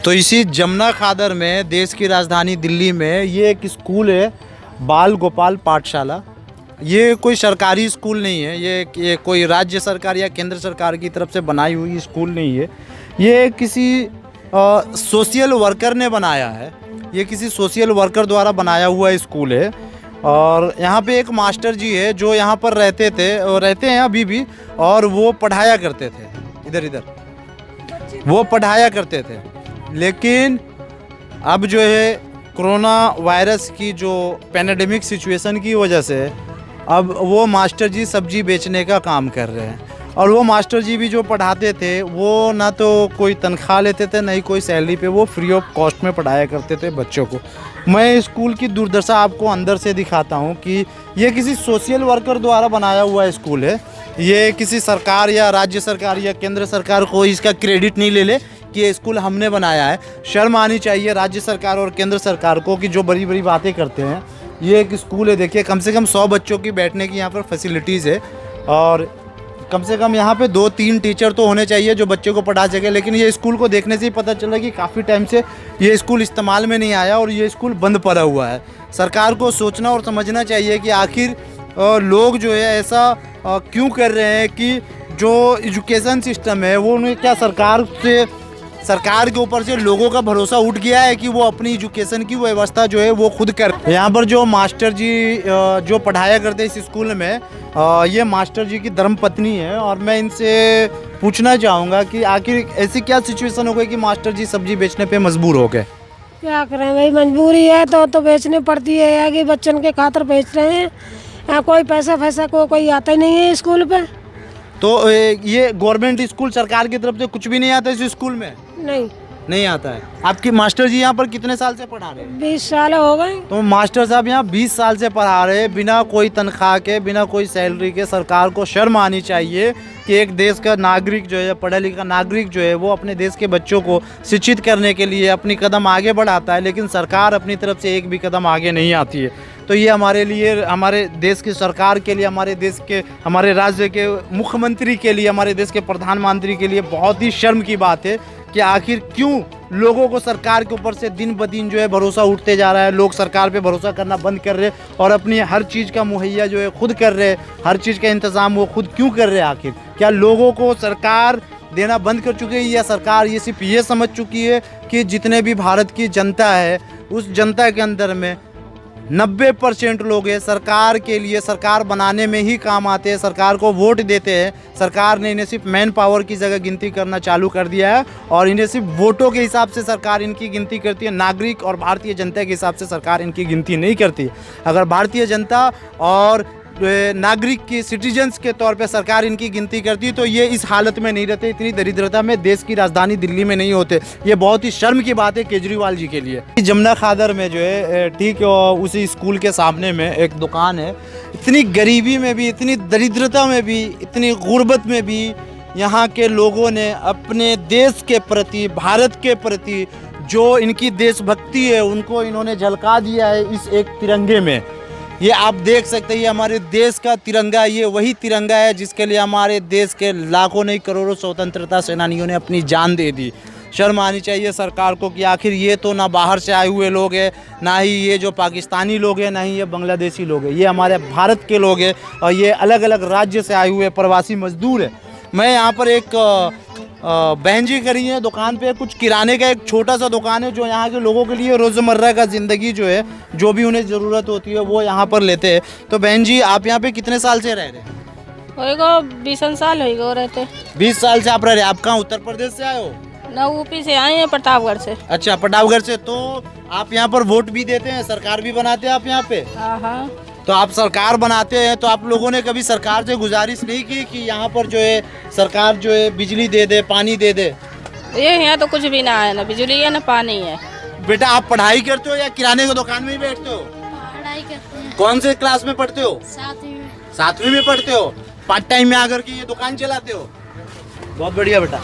तो इसी जमुना खादर में, देश की राजधानी दिल्ली में, ये एक स्कूल है, बाल गोपाल पाठशाला। ये कोई सरकारी स्कूल नहीं है, ये कोई राज्य सरकार या केंद्र सरकार की तरफ से बनाई हुई स्कूल नहीं है। ये किसी सोशल वर्कर ने बनाया है। ये किसी सोशल वर्कर द्वारा बनाया हुआ स्कूल है। और यहाँ पे एक मास्टर जी है जो यहाँ पर रहते थे और रहते हैं अभी भी, और वो पढ़ाया करते थे। इधर वो पढ़ाया करते थे। लेकिन अब जो है कोरोना वायरस की जो पैंडेमिक सिचुएशन की वजह से अब वो मास्टर जी सब्जी बेचने का काम कर रहे हैं। और वो मास्टर जी भी जो पढ़ाते थे वो ना तो कोई तनख्वाह लेते थे, ना ही कोई सैलरी पे, वो फ्री ऑफ कॉस्ट में पढ़ाया करते थे बच्चों को। मैं स्कूल की दुर्दशा आपको अंदर से दिखाता हूँ कि ये किसी सोशल वर्कर द्वारा बनाया हुआ स्कूल है। ये किसी सरकार या राज्य सरकार या केंद्र सरकार को इसका क्रेडिट नहीं ले कि ये स्कूल हमने बनाया है। शर्म आनी चाहिए राज्य सरकार और केंद्र सरकार को कि जो बड़ी बड़ी बातें करते हैं। ये एक स्कूल है, देखिए कम से कम 100 बच्चों की बैठने की यहाँ पर फैसिलिटीज़ है, और कम से कम यहाँ पे 2-3 टीचर तो होने चाहिए जो बच्चे को पढ़ा सके। लेकिन ये स्कूल को देखने से ही पता चला कि काफ़ी टाइम से ये स्कूल इस्तेमाल में नहीं आया और ये स्कूल बंद पड़ा हुआ है। सरकार को सोचना और समझना चाहिए कि आखिर लोग जो है ऐसा क्यों कर रहे हैं कि जो एजुकेशन सिस्टम है वो उन्हें क्या सरकार के ऊपर से लोगों का भरोसा उठ गया है कि वो अपनी एजुकेशन की व्यवस्था जो है वो खुद कर। यहाँ पर जो मास्टर जी जो पढ़ाया करते इस स्कूल में, ये मास्टर जी की धर्मपत्नी है। और मैं इनसे पूछना चाहूँगा कि आखिर ऐसी क्या सिचुएशन हो गई कि मास्टर जी सब्जी बेचने पे मजबूर हो गए। क्या करें भाई, मजबूरी है तो बेचनी पड़ती है कि बच्चन के खातर बेच रहे हैं। कोई पैसा को कोई आता ही नहीं है स्कूल पे। तो ये गवर्नमेंट स्कूल सरकार की तरफ से कुछ भी नहीं आता इस स्कूल में? नहीं आता है। आपकी मास्टर जी यहाँ पर कितने साल से पढ़ा रहे हैं? 20 साल हो गए। तो मास्टर साहब यहाँ 20 साल से पढ़ा रहे हैं बिना कोई तनख्वाह के, बिना कोई सैलरी के। सरकार को शर्म आनी चाहिए कि एक देश का नागरिक जो है, पढ़ा लिखा नागरिक जो है, वो अपने देश के बच्चों को शिक्षित करने के लिए अपनी कदम आगे बढ़ाता है, लेकिन सरकार अपनी तरफ से एक भी कदम आगे नहीं आती है। तो ये हमारे लिए, हमारे देश की सरकार के लिए, हमारे देश के, हमारे राज्य के मुख्यमंत्री के लिए, हमारे देश के प्रधानमंत्री के लिए बहुत ही शर्म की बात है कि आखिर क्यों लोगों को सरकार के ऊपर से दिन ब दिन जो है भरोसा उठते जा रहा है। लोग सरकार पे भरोसा करना बंद कर रहे और अपनी हर चीज़ का मुहैया जो है खुद कर रहे, हर चीज़ का इंतज़ाम वो खुद क्यों कर रहे हैं। आखिर क्या लोगों को सरकार देना बंद कर चुकी है, या सरकार ये सिर्फ ये समझ चुकी है कि जितने भी भारत की जनता है उस जनता के अंदर में 90% लोग हैं सरकार के लिए, सरकार बनाने में ही काम आते हैं, सरकार को वोट देते हैं। सरकार ने इन्हें सिर्फ मैन पावर की जगह गिनती करना चालू कर दिया है और इन्हें सिर्फ वोटों के हिसाब से सरकार इनकी गिनती करती है। नागरिक और भारतीय जनता के हिसाब से सरकार इनकी गिनती नहीं करती। अगर भारतीय जनता और नागरिक की, सिटीजन्स के तौर पे सरकार इनकी गिनती करती तो ये इस हालत में नहीं रहते, इतनी दरिद्रता में देश की राजधानी दिल्ली में नहीं होते। ये बहुत ही शर्म की बात है केजरीवाल जी के लिए। जमुना खादर में जो है ठीक उसी स्कूल के सामने में एक दुकान है। इतनी गरीबी में भी, इतनी दरिद्रता में भी, इतनी गुर्बत में भी यहाँ के लोगों ने अपने देश के प्रति, भारत के प्रति जो इनकी देशभक्ति है उनको इन्होंने झलका दिया है इस एक तिरंगे में। ये आप देख सकते हैं, ये हमारे देश का तिरंगा, ये वही तिरंगा है जिसके लिए हमारे देश के लाखों नहीं करोड़ों स्वतंत्रता सेनानियों ने अपनी जान दे दी। शर्म आनी चाहिए सरकार को कि आखिर ये तो ना बाहर से आए हुए लोग हैं, ना ही ये जो पाकिस्तानी लोग हैं, ना ही ये बांग्लादेशी लोग हैं, ये हमारे भारत के लोग हैं और ये अलग अलग राज्य से आए हुए प्रवासी मजदूर हैं। मैं यहाँ पर एक बहन जी करी है दुकान पे, कुछ किराने का एक छोटा सा दुकान है जो यहाँ के लोगों के लिए रोज़मर्रा का ज़िंदगी जो है, जो भी उन्हें ज़रूरत होती है वो यहाँ पर लेते हैं। तो बहन जी आप यहाँ पे कितने साल से रह रहे हैं? होएगा 20 साल होएगा रहते। 20 साल से आप रह रहे हैं। आप कहाँ, उत्तर प्रदेश से आए हो? ना, यूपी से आए हैं, प्रतापगढ़ से। अच्छा, प्रतापगढ़ से। तो आप यहाँ पर वोट भी देते हैं, सरकार भी बनाते हैं आप यहाँ पे? हाँ। तो आप सरकार बनाते हैं तो आप लोगों ने कभी सरकार से गुजारिश नहीं की कि यहाँ पर जो है सरकार जो है बिजली दे दे, पानी दे दे? ये यहाँ तो कुछ भी ना है, ना बिजली है ना पानी है। बेटा आप पढ़ाई करते हो या किराने की दुकान में ही बैठते हो? पढ़ाई करते हैं। कौन से क्लास में पढ़ते हो? 7वीं में। 7वीं में पढ़ते हो? पार्ट टाइम में आकर के ये दुकान चलाते हो? बहुत बढ़िया बेटा।